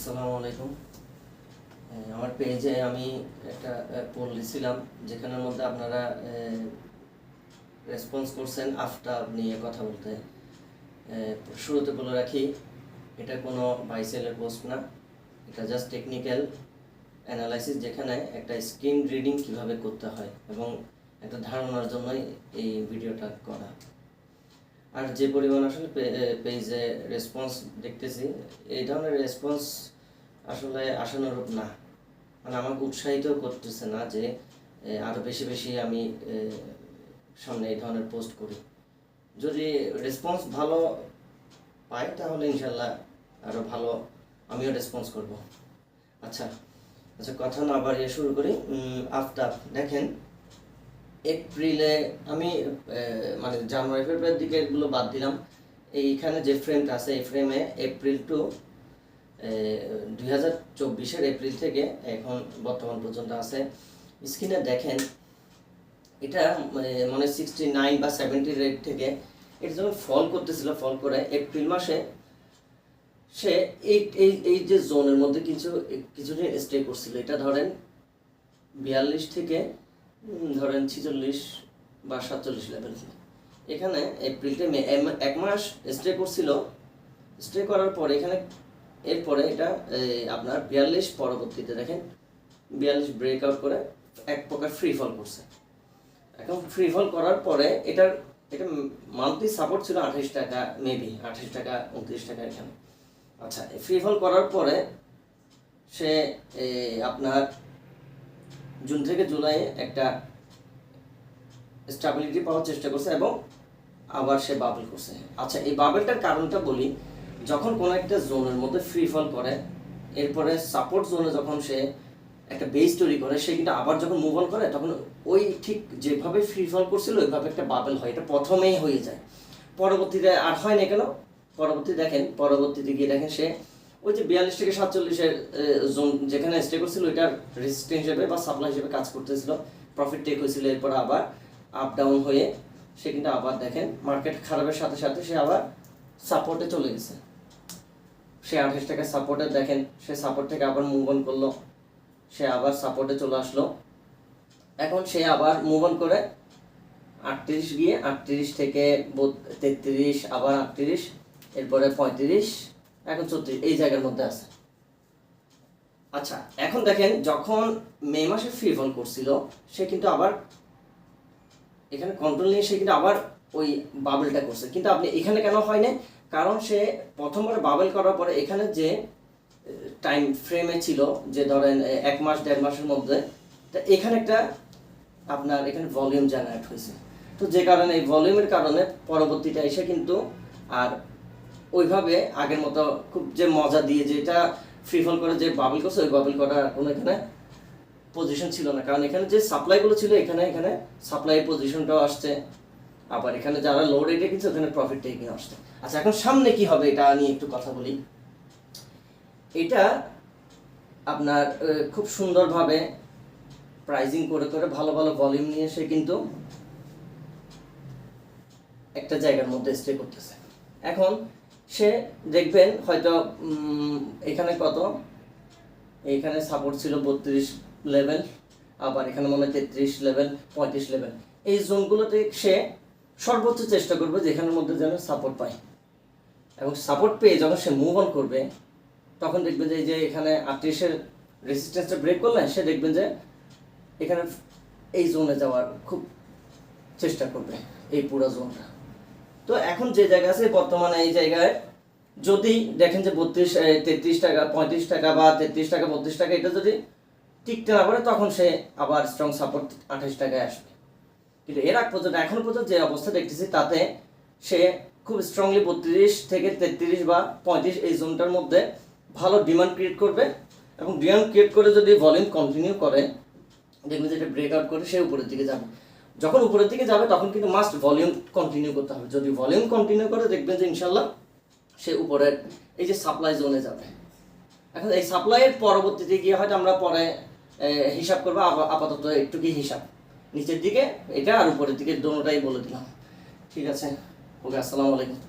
আসসালামু আলাইকুম। আমার পেজে আমি একটা পোল দিছিলাম যেখানের মধ্যে আপনারা রেসপন্স করছেন আফটাব নিয়ে কথা বলতে। শুরুতে বলে রাখি, এটা কোনো বাই সেলের পোস্ট না, এটা জাস্ট টেকনিক্যাল অ্যানালাইসিস, যেখানে একটা স্ক্রিন রিডিং কিভাবে করতে হয় এবং একটা ধারণার জন্যই এই ভিডিওটা করা। আর যে পরিমাণ আসলে পেজে রেসপন্স দেখতেছি, এই ধরনের রেসপন্স আসলে আশানুরূপ না, মানে আমাকে উৎসাহিত করতেছে না যে আরও বেশি বেশি আমি সামনে এই ধরনের পোস্ট করি। যদি রেসপন্স ভালো পাই তাহলে ইনশাল্লাহ আরও ভালো আমিও রেসপন্স করব। আচ্ছা, কথা না বাড়িয়ে শুরু করি। আফতাব দেখেন, এপ্রিলে আমি মানে জানুয়ারি ফেব্রুয়ারির দিকে এগুলো বাদ দিলাম। এইখানে যে ফ্রেমটা আছে, এই ফ্রেমে এপ্রিল টু 2024 এপ্রিল থেকে এখন বর্তমান পর্যন্ত আছে। স্ক্রিনে দেখেন, এটা মানে 69 বা 70 রেট থেকে এটা যখন ফল করতেছিল, ফল করে এপ্রিল মাসে সে এই যে জোনের মধ্যে কিছুদিন স্টে করছিল। এটা ধরেন 42 থেকে ধরেন 46 বা 47 লেভেল। এখানে এপ্রিলতে এক মাস স্টে করছিল। স্টে করার পরে এখানে এরপরে এটা আপনার 42 পরবর্তীতে দেখেন 42 ব্রেকআউট করে এক প্রকার ফ্রি ফল করছে। এখন ফ্রি ফল করার পরে এটা মান্থলি সাপোর্ট ছিল 28 টাকা, মেবি 28 টাকা 29 টাকা এখানে। আচ্ছা, ফ্রি ফল করার পরে সে আপনার জুন থেকে জুলাই একটা স্টেবিলিটি পাওয়ার চেষ্টা করছে এবং আবার সে বাবল করছে। আচ্ছা, এই বাবলটার কারণটা বলি। যখন কোনো একটা জোনের মধ্যে ফ্রি ফল করে, এরপরে সাপোর্ট জোনে যখন সে একটা বেস তৈরি করে, সে কিন্তু আবার যখন মুভ অন করে, তখন ওই ঠিক যেভাবে ফ্রি ফল করছিল ওইভাবে একটা বাবল হয়। এটা প্রথমেই হয়ে যায়, পরবর্তীতে আর হয় না কেন। পরবর্তীতে গিয়ে দেখেন সে ওই যে 42 থেকে 47 জোন যেখানে স্টে করছিল, ওইটার রেজিস্ট্যান্স হিসেবে বা সাপ্লাই হিসেবে কাজ করতেছিল, প্রফিট টেক হয়েছিল। এরপর আবার আপ ডাউন হয়ে সে কিন্তু আবার দেখেন মার্কেট খারাপের সাথে সাথে সে আবার সাপোর্টে চলে গেছে। সে 28 টাকা সাপোর্টে দেখেন, সে সাপোর্ট থেকে আবার মুভ অন করলো, সে আবার সাপোর্টে চলে আসলো। এখন সে আবার মুভ অন করে 38 গিয়ে 38 থেকে 33, আবার 38, এরপরে 35, এখন 34, এই জায়গার মধ্যে আছে। আচ্ছা, এখন দেখেন যখন মে মাসে ফ্রি ফল করছিল, সে কিন্তু আবার এখানে কন্ট্রোল নিয়ে সে কিন্তু আবার ওই বাবলটা করছে। কিন্তু আপনি এখানে কেন হয় না? কারণ সে প্রথমবার বাবল করার পরে এখানে যে টাইম ফ্রেমে ছিল, যে ধরেন 1 মাস 1.5 মাসের মধ্যে, তা এখানে একটা আপনার এখানে ভলিউম জেনারেট হয়েছে। তো যে কারণে এই ভলিউমের কারণে পরবর্তীটা এসে কিন্তু আর ওইভাবে আগের মতো খুব যে মজা দিয়ে যেটা ফ্রি ফল করে যে বাবল করছে, ওই বাবল করার কোনো এখানে পজিশন ছিল না। কারণ এখানে যে সাপ্লাইগুলো ছিল, এখানে সাপ্লাই পজিশনটাও আসছে, আবার এখানে যারা লো রেটে কিনছে ওখানে প্রফিট টেকিং আসছে। আচ্ছা, এখন সামনে কি হবে এটা নিয়ে একটু কথা বলি। এটা আপনার খুব সুন্দরভাবে প্রাইজিং করে ভালো ভালো ভলিউম নিয়ে সে কিন্তু একটা জায়গার মধ্যে স্টে করতেছে। এখন সে দেখবেন হয়তো এখানে এইখানে সাপোর্ট ছিল 32 লেভেল, আবার এখানে মনে হয় 33 লেভেল, 35 লেভেল। এই জোনগুলোতে সে সর্বোচ্চ চেষ্টা করবে যেখানের মধ্যে যেন সাপোর্ট পায়, এবং সাপোর্ট পেয়ে যখন সে মুভ অন করবে, তখন দেখবেন যে এখানে 38-এর রেজিস্ট্যান্সটা ব্রেক করলে সে দেখবেন যে এখানে এই জোনে যাওয়ার খুব চেষ্টা করবে, এই পুরো জোনটা। তো এখন যে জায়গা আছে বর্তমানে, এই জায়গায় যদি দেখেন যে 33 টাকা 35 টাকা বা 33 টাকা 32 টাকা এটা যদি টিকতে না পারে, তখন সে আবার স্ট্রং সাপোর্ট 28 টাকায় আসবে। কিন্তু এর আগ পর্যন্ত এখন পর্যন্ত যে অবস্থা দেখতেছি, তাতে সে খুব স্ট্রংলি 32 থেকে 33 বা 35 এই জোনটার মধ্যে ভালো ডিমান্ড ক্রিয়েট করবে, এবং ডিমান্ড ক্রিয়েট করে যদি ভলিউম কন্টিনিউ করে, দেখবেন যে এটা ব্রেকআউট করে সে উপরের দিকে যাবে। যখন উপরের দিকে যাবে তখন কিন্তু মাস্ট ভলিউম কন্টিনিউ করতে হবে। যদি ভলিউম কন্টিনিউ করে, দেখবেন যে ইনশাল্লাহ সে উপরের এই যে সাপ্লাই জোনে যাবে। এখন এই সাপ্লাইয়ের পরবর্তীতে গিয়ে হয়তো আমরা পরে হিসাব করবো, আপাতত একটু কি হিসাব নিচের দিকে এটা আর উপরের দিকে দোনোটাই বলে দিলাম। ঠিক আছে, ওকে, আসসালামু আলাইকুম।